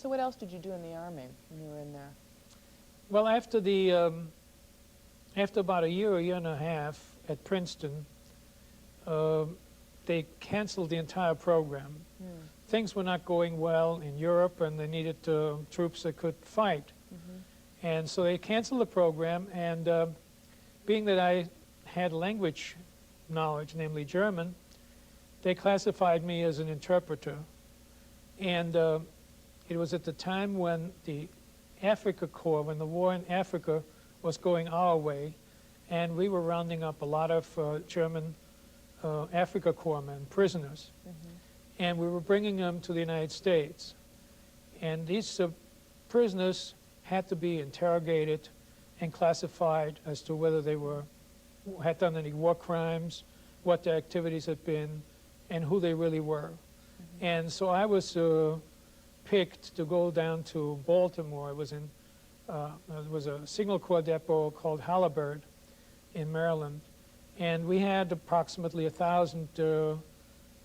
So what else did you do in the Army when you were in there? Well, after about a year and a half at Princeton, they canceled the entire program. Things were not going well in Europe, and they needed troops that could fight. And so they canceled the program, and being that I had language knowledge, namely German, they classified me as an interpreter. And it was at the time when the Africa Corps, when the war in Africa was going our way, and we were rounding up a lot of German Africa Corpsmen, prisoners, and we were bringing them to the United States. And these prisoners had to be interrogated and classified as to whether they had done any war crimes, what their activities had been, and who they really were. And so I was picked to go down to Baltimore. It was a Signal Corps depot called Halliburton in Maryland, and we had approximately 1,000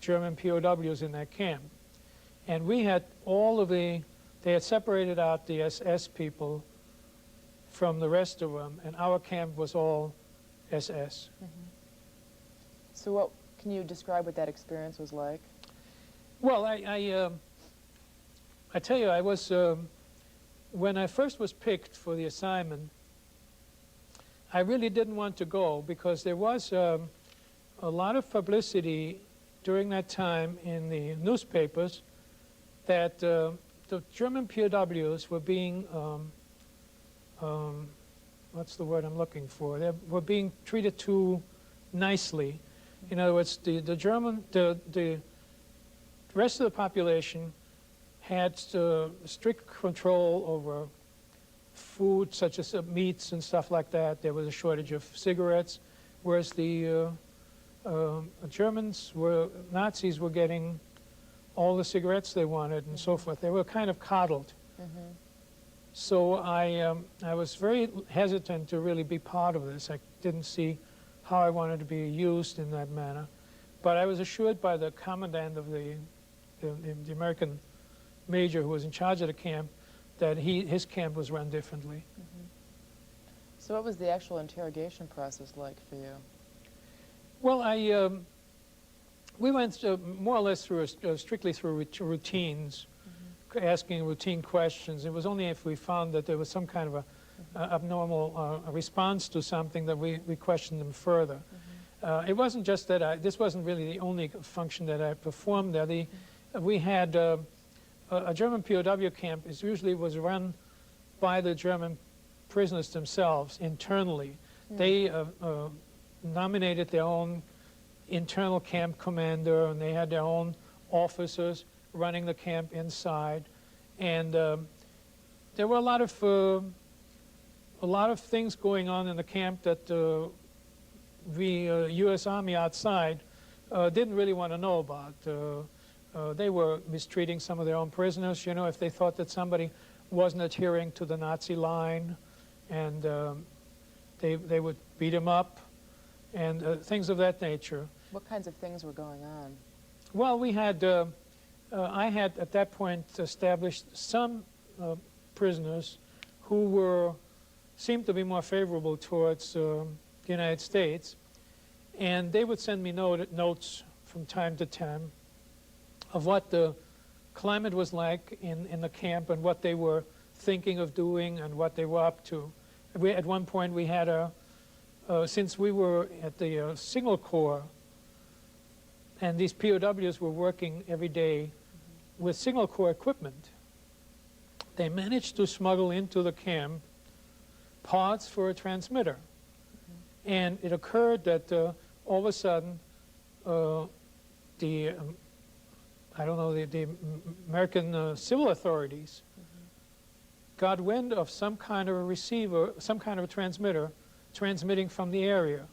German POWs in that camp. And we had they had separated out the SS people from the rest of them, and our camp was all SS. So can you describe what that experience was like? Well, I tell you, I was, when I first was picked for the assignment, I really didn't want to go because there was a lot of publicity during that time in the newspapers that the German POWs were being, what's the word I'm looking for? They were being treated too nicely. In other words, the rest of the population had strict control over food, such as meats and stuff like that. There was a shortage of cigarettes, whereas the Nazis were getting all the cigarettes they wanted and so forth. They were kind of coddled. So I was very hesitant to really be part of this. I didn't see how I wanted to be used in that manner. But I was assured by the commandant of the American major who was in charge of the camp that his camp was run differently. So what was the actual interrogation process like for you? Well, we went more or less through strictly through routines, asking routine questions. It was only if we found that there was some kind of a abnormal response to something that we questioned them further. It wasn't just that this wasn't really the only function that I performed there. We had a German POW camp usually was run by the German prisoners themselves internally. They nominated their own internal camp commander, and they had their own officers running the camp inside. And there were a lot of things going on in the camp that the U.S. Army outside didn't really want to know about. They were mistreating some of their own prisoners, you know, if they thought that somebody wasn't adhering to the Nazi line, and they would beat him up and things of that nature. What kinds of things were going on? Well, we had, I had at that point established some prisoners who seemed to be more favorable towards the United States, and they would send me notes from time to time of what the climate was like in the camp and what they were thinking of doing and what they were up to. At one point we had since we were at the Signal Corps, and these POWs were working every day with Signal Corps equipment, they managed to smuggle into the camp parts for a transmitter. And it occurred that all of a sudden the American civil authorities got wind of some kind of a receiver, some kind of a transmitter transmitting from the area.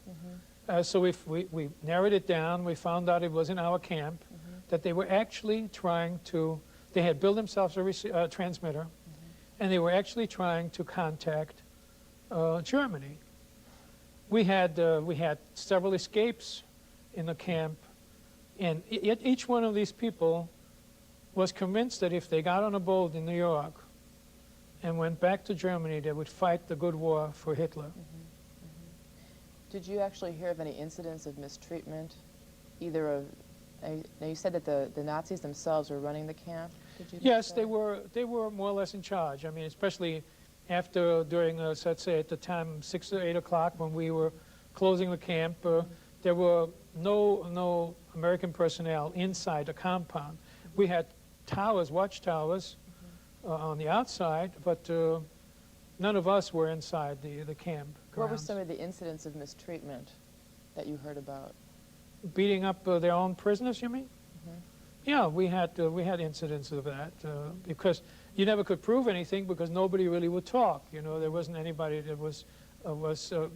So we narrowed it down. We found out it was in our camp, that they were actually trying to, they had built themselves a transmitter, and they were actually trying to contact Germany. We had several escapes in the camp, and each one of these people was convinced that if they got on a boat in New York and went back to Germany, they would fight the good war for Hitler. Did you actually hear of any incidents of mistreatment, either of, now you said that the Nazis themselves were running the camp? Did you Yes, say? they were more or less in charge. I mean, especially during, let's say at the time, 6 or 8 o'clock when we were closing the camp, there were no American personnel inside the compound. We had towers, watchtowers, on the outside, but none of us were inside the camp grounds. What were some of the incidents of mistreatment that you heard about? Beating up their own prisoners, you mean? Yeah, we had incidents of that because you never could prove anything because nobody really would talk. You know, there wasn't anybody that was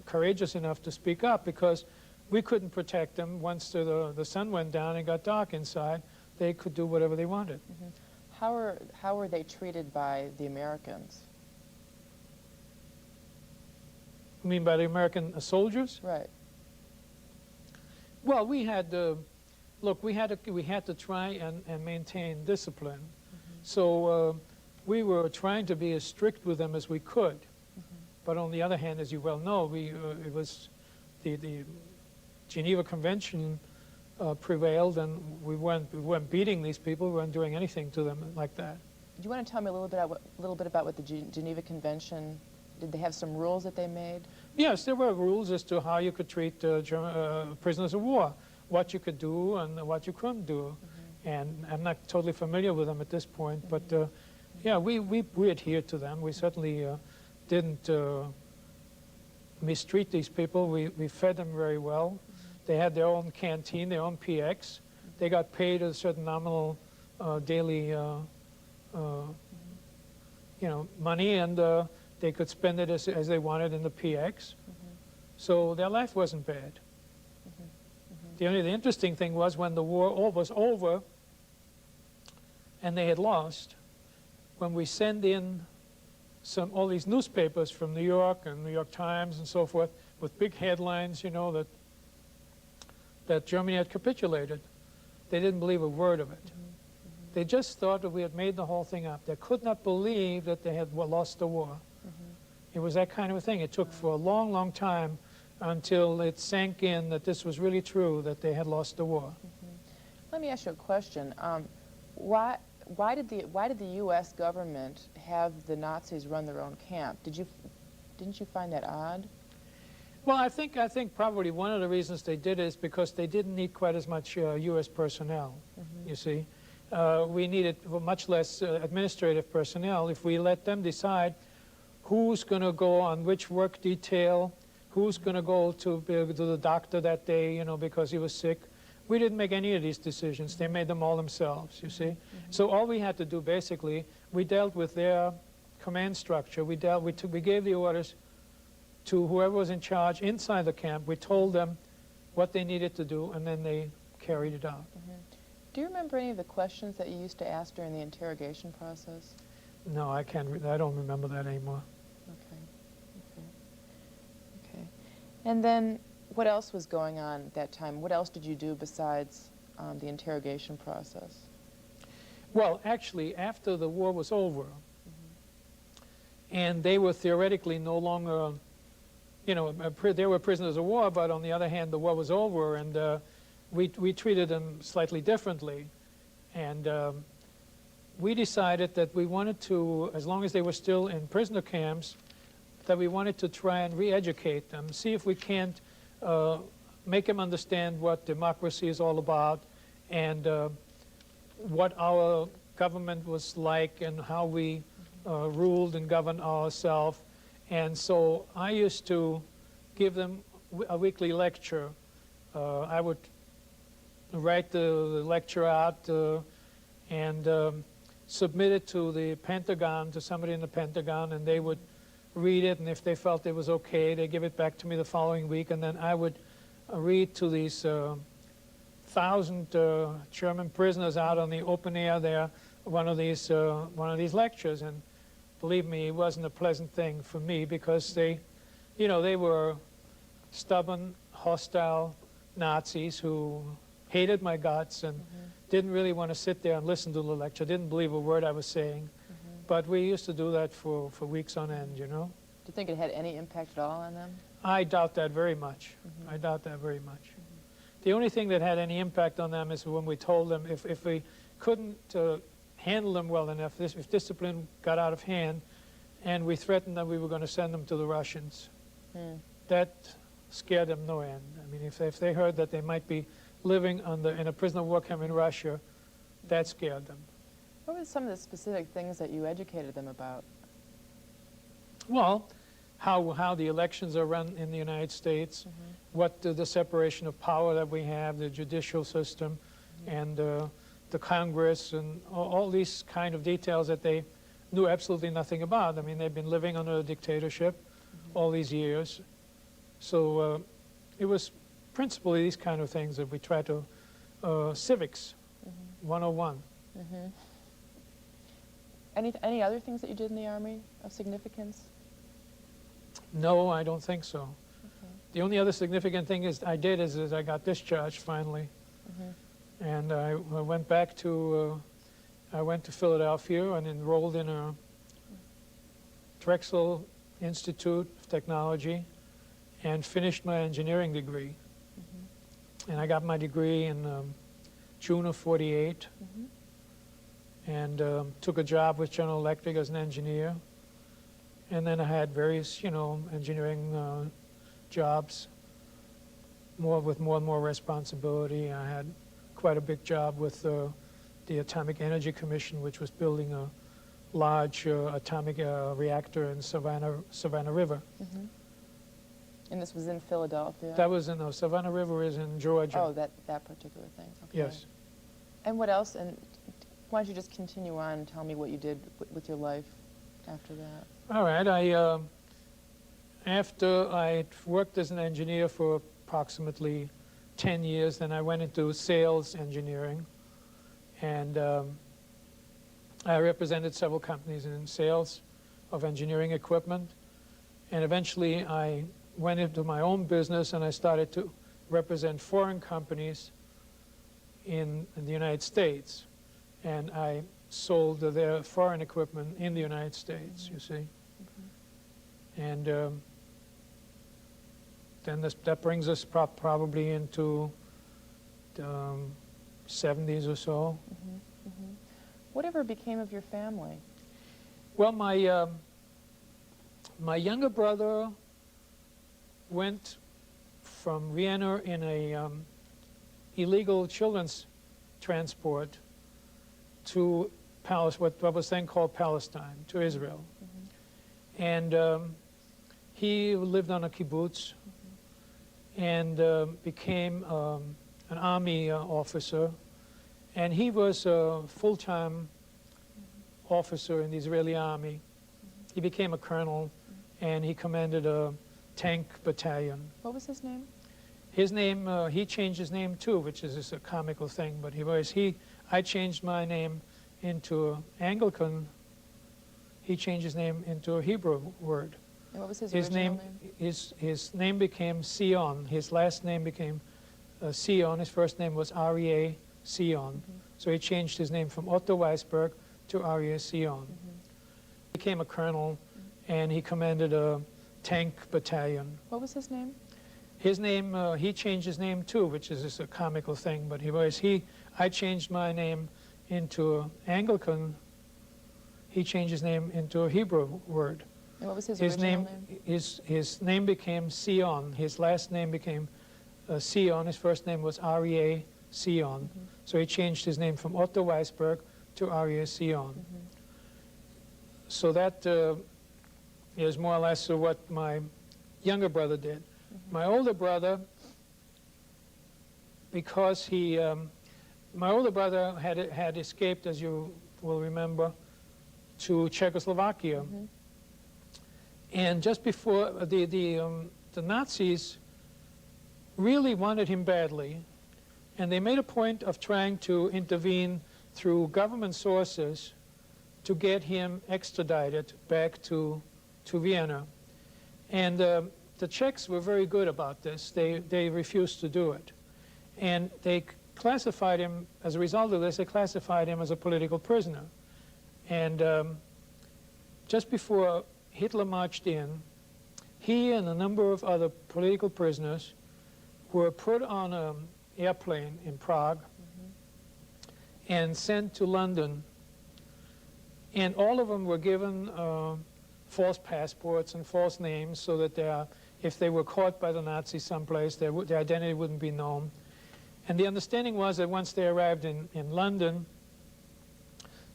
courageous enough to speak up because we couldn't protect them. Once the sun went down and got dark inside, they could do whatever they wanted. How were they treated by the Americans? You mean by the American soldiers? Right. Well, we had look, we had to try and maintain discipline. So we were trying to be as strict with them as we could. But on the other hand, as you well know, it was the Geneva Convention prevailed, and we weren't beating these people. We weren't doing anything to them like that. Do you want to tell me a little bit about what the Geneva Convention? Did they have some rules that they made? Yes, there were rules as to how you could treat prisoners of war, what you could do and what you couldn't do. And I'm not totally familiar with them at this point, but yeah, we adhered to them. We certainly didn't mistreat these people. We fed them very well. They had their own canteen, their own PX. They got paid a certain nominal daily money, and they could spend it as they wanted in the PX. So their life wasn't bad. The interesting thing was when the war was over and they had lost, when we send in all these newspapers from New York and New York Times and so forth with big headlines, you know, that Germany had capitulated, they didn't believe a word of it. They just thought that we had made the whole thing up. They could not believe that they had lost the war. It was that kind of a thing. It took for a long, long time until it sank in that this was really true, that they had lost the war. Let me ask you a question. Why did the U.S. government have the Nazis run their own camp? Didn't you find that odd? Well, I think probably one of the reasons they did it is because they didn't need quite as much U.S. personnel. You see, we needed much less administrative personnel. If we let them decide who's going to go on which work detail, who's going to go to the doctor that day, you know, because he was sick. We didn't make any of these decisions. They made them all themselves, you see. So all we had to do, basically, we dealt with their command structure. We gave the orders to whoever was in charge inside the camp. We told them what they needed to do, and then they carried it out. Do you remember any of the questions that you used to ask during the interrogation process? No, I don't remember that anymore. Okay. And then what else was going on at that time? What else did you do besides the interrogation process? Well, actually, after the war was over, and they were theoretically no longer, you know, they were prisoners of war, but on the other hand, the war was over, and we treated them slightly differently. And we decided that we wanted to, as long as they were still in prisoner camps, that we wanted to try and re-educate them, see if we can't make them understand what democracy is all about and what our government was like and how we ruled and governed ourselves. And so I used to give them a weekly lecture. I would write the lecture out and submit it to the Pentagon, to somebody in the Pentagon, and they would read it, and if they felt it was okay, they give it back to me the following week, and then I would read to these 1,000 German prisoners out on the open air there one of these lectures. And believe me, it wasn't a pleasant thing for me because they were stubborn, hostile Nazis who hated my guts, and didn't really want to sit there and listen to the lecture, didn't believe a word I was saying. But we used to do that for weeks on end, you know. Do you think it had any impact at all on them? I doubt that very much. I doubt that very much. The only thing that had any impact on them is when we told them if we couldn't handle them well enough, if discipline got out of hand, and we threatened that we were going to send them to the Russians. That scared them no end. I mean, if they heard that they might be living in a prisoner of war camp in Russia, that scared them. What were some of the specific things that you educated them about? Well, how the elections are run in the United States, what the separation of power that we have, the judicial system, and the Congress, and all these kind of details that they knew absolutely nothing about. I mean, they've been living under a dictatorship all these years. So it was principally these kind of things that we try to, civics 101. Any other things that you did in the Army of significance? No, I don't think so. The only other significant thing I did is I got discharged finally. And I went back to, I went to Philadelphia and enrolled in a Drexel Institute of Technology and finished my engineering degree. And I got my degree in June of '48 and took a job with General Electric as an engineer. And then I had various, you know, engineering jobs, with more and more responsibility. I had quite a big job with the Atomic Energy Commission, which was building a large atomic reactor in Savannah River. And this was in Philadelphia? That was in, Savannah River is in Georgia. Oh, that particular thing. Okay. Yes. And what else? And why don't you just continue on and tell me what you did with your life after that? All right. After I worked as an engineer for approximately 10 years, then I went into sales engineering. And I represented several companies in sales of engineering equipment. And eventually I went into my own business and I started to represent foreign companies in the United States. And I sold their foreign equipment in the United States, you see. And then that brings us probably into the 70s or so. Whatever became of your family? Well, my younger brother went from Vienna in a illegal children's transport to what was then called Palestine, to Israel. And he lived on a kibbutz and became an army officer. And he was a full-time officer in the Israeli army. He became a colonel, and he commanded a tank battalion. What was his name? His name, he changed his name too, which is just a comical thing, but I changed my name into Anglican. He changed his name into a Hebrew word. And what was his original name? His name became Sion. His last name became Sion. His first name was Aryeh Sion. So he changed his name from Otto Weisberg to Aryeh Sion. He became a colonel, and he commanded a tank battalion. What was his name? His name, he changed his name too, which is just a comical thing, but I changed my name into Anglican. He changed his name into a Hebrew word. And what was his original name? His name became Sion. His last name became Sion. His first name was Aryeh Sion. So he changed his name from Otto Weisberg to Aryeh Sion. So that is more or less what my younger brother did. My older brother, because my older brother had escaped, as you will remember, to Czechoslovakia. And just before the Nazis really wanted him badly, and they made a point of trying to intervene through government sources to get him extradited back to Vienna. And the Czechs were very good about this. They refused to do it. And they classified him, as a result of this, they classified him as a political prisoner. And just before Hitler marched in, he and a number of other political prisoners were put on an airplane in Prague and sent to London. And all of them were given false passports and false names so that if they were caught by the Nazis someplace, their identity wouldn't be known. And the understanding was that once they arrived in London,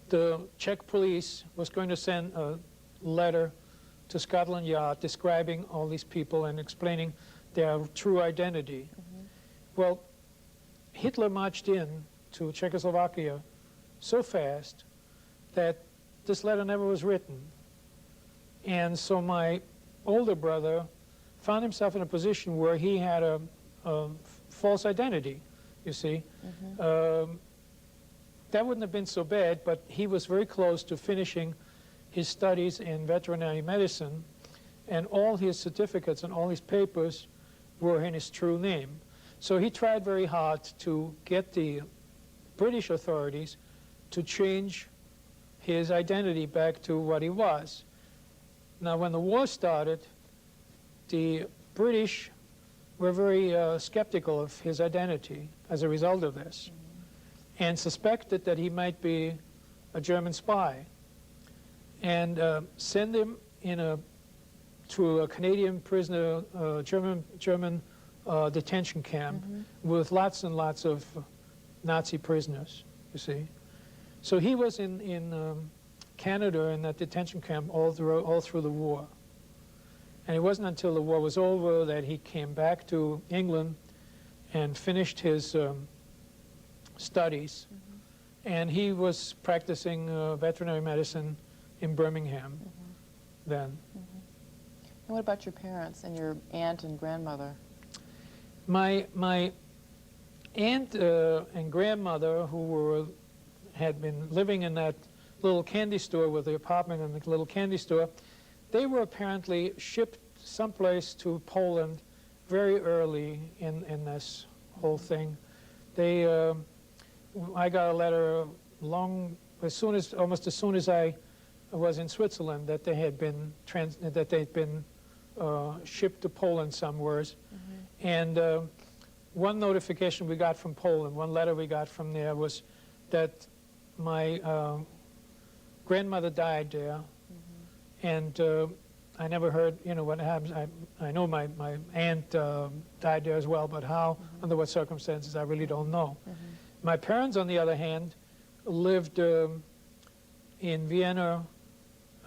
the Czech police was going to send a letter to Scotland Yard describing all these people and explaining their true identity. Well, Hitler marched in to Czechoslovakia so fast that this letter never was written. And so my older brother found himself in a position where he had a false identity, you see. That wouldn't have been so bad, but he was very close to finishing his studies in veterinary medicine, and all his certificates and all his papers were in his true name. So he tried very hard to get the British authorities to change his identity back to what he was. Now, when the war started, the British were very skeptical of his identity as a result of this, and suspected that he might be a German spy, and send him to a Canadian prisoner, German detention camp with lots and lots of Nazi prisoners, you see. So he was in Canada in that detention camp all through the war. And it wasn't until the war was over that he came back to England and finished his studies. And he was practicing veterinary medicine in Birmingham then. And what about your parents and your aunt and grandmother? My aunt and grandmother, who had been living in that little candy store with the apartment and the little candy store, they were apparently shipped someplace to Poland very early in this whole thing. I got a letter almost as soon as I was in Switzerland that they had been shipped to Poland somewheres. And one notification we got from Poland, one letter we got from there, was that my grandmother died there. And I never heard, what happens. I know my aunt died there as well, but how, under what circumstances, I really don't know. My parents, on the other hand, lived in Vienna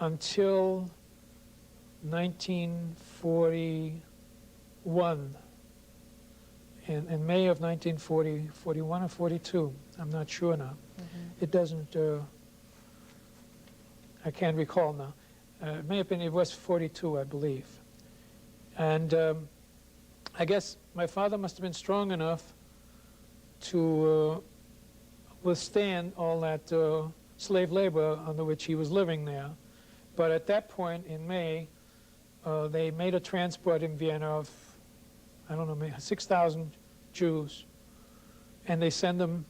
until 1941. In May of 1941 or 42, I'm not sure now. It doesn't, I can't recall now. It may have been, it was 42, I believe. And I guess my father must have been strong enough to withstand all that slave labor under which he was living there. But at that point in May, they made a transport in Vienna of, I don't know, 6,000 Jews, and they sent them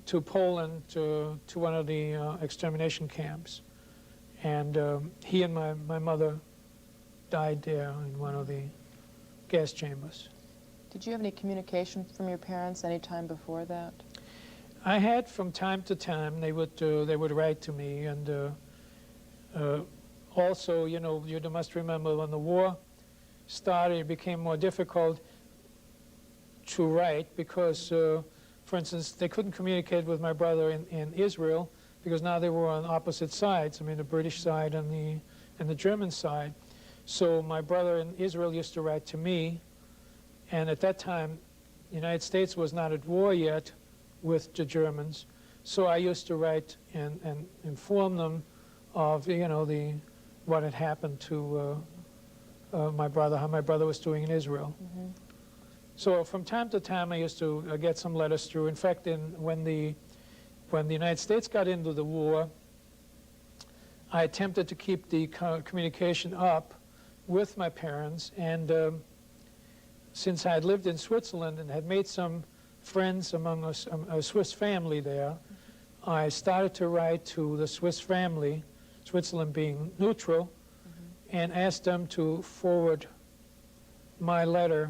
to Poland to one of the extermination camps. And he and my mother died there in one of the gas chambers. Did you have any communication from your parents any time before that? I had from time to time. They would write to me, and also, you must remember when the war started, it became more difficult to write because, for instance, they couldn't communicate with my brother in Israel because now they were on opposite sides. I mean, the British side and the German side. So my brother in Israel used to write to me, and at that time, the United States was not at war yet with the Germans. So I used to write and inform them of, what had happened to my brother, how my brother was doing in Israel. So from time to time, I used to get some letters through. In fact, when the United States got into the war, I attempted to keep the communication up with my parents, and since I had lived in Switzerland and had made some friends among a Swiss family there, I started to write to the Swiss family, Switzerland being neutral, and asked them to forward my letter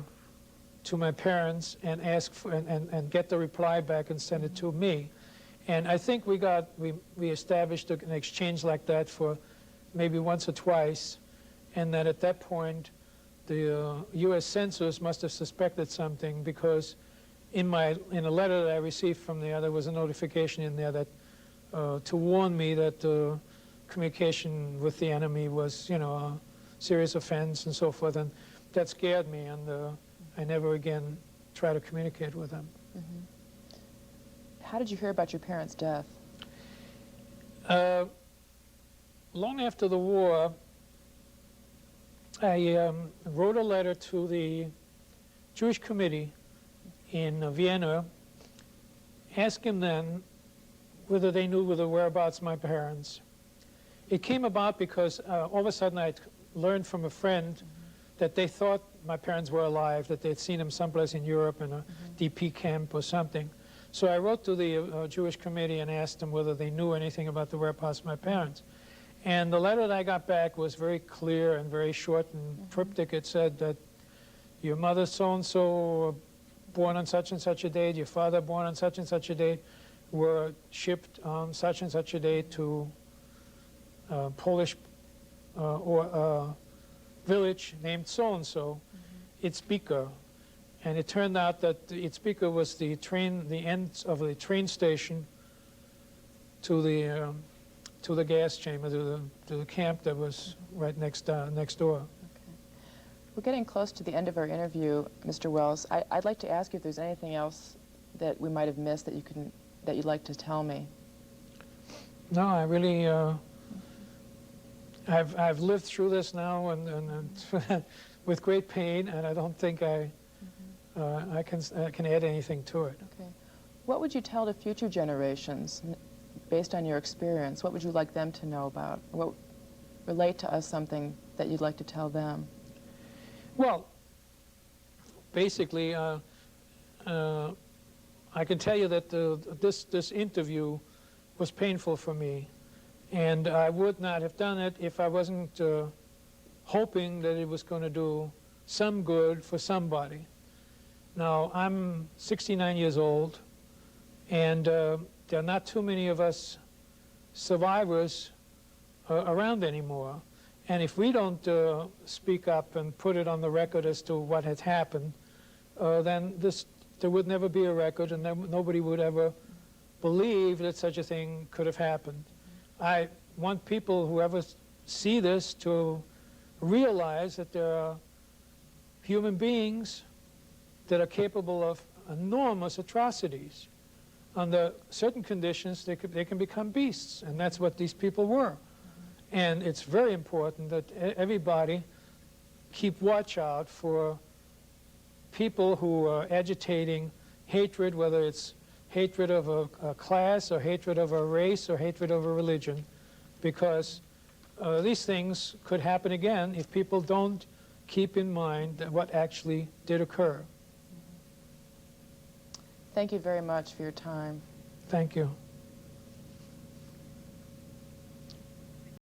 to my parents and ask for, and get the reply back and send it to me. And I think we established an exchange like that for maybe once or twice, and that at that point the U.S. censors must have suspected something, because in a letter that I received from there, there was a notification in there that to warn me that communication with the enemy was, you know, a serious offense and so forth, and that scared me, and I never again tried to communicate with them. How did you hear about your parents' death? Long after the war, I wrote a letter to the Jewish committee in Vienna, asking them whether they knew the whereabouts of my parents. It came about because all of a sudden I learned from a friend that they thought my parents were alive, that they'd seen them someplace in Europe in a DP camp or something. So I wrote to the Jewish committee and asked them whether they knew anything about the whereabouts of my parents. And the letter that I got back was very clear and very short and cryptic. It said that your mother so-and-so, born on such and such a date, your father born on such and such a date, were shipped on such and such a date to Polish or village named so-and-so, Itzbika. And it turned out that Itzbika was the end of the train station to the gas chamber, to the camp that was right next door. Okay. We're getting close to the end of our interview, Mr. Wells. I'd like to ask you if there's anything else that we might have missed that you'd like to tell me. No, I really, I've lived through this now and with great pain, and I don't think I can add anything to it. Okay. What would you tell to future generations, based on your experience? What would you like them to know about? Relate to us something that you'd like to tell them. Well, basically, I can tell you that this interview was painful for me, and I would not have done it if I wasn't hoping that it was going to do some good for somebody. Now, I'm 69 years old, and there are not too many of us survivors around anymore. And if we don't speak up and put it on the record as to what had happened, then there would never be a record, and nobody would ever believe that such a thing could have happened. I want people who ever see this to realize that there are human beings that are capable of enormous atrocities. Under certain conditions, they can become beasts, and that's what these people were. And it's very important that everybody keep watch out for people who are agitating hatred, whether it's hatred of a class or hatred of a race or hatred of a religion, because these things could happen again if people don't keep in mind what actually did occur. Thank you very much for your time. Thank you.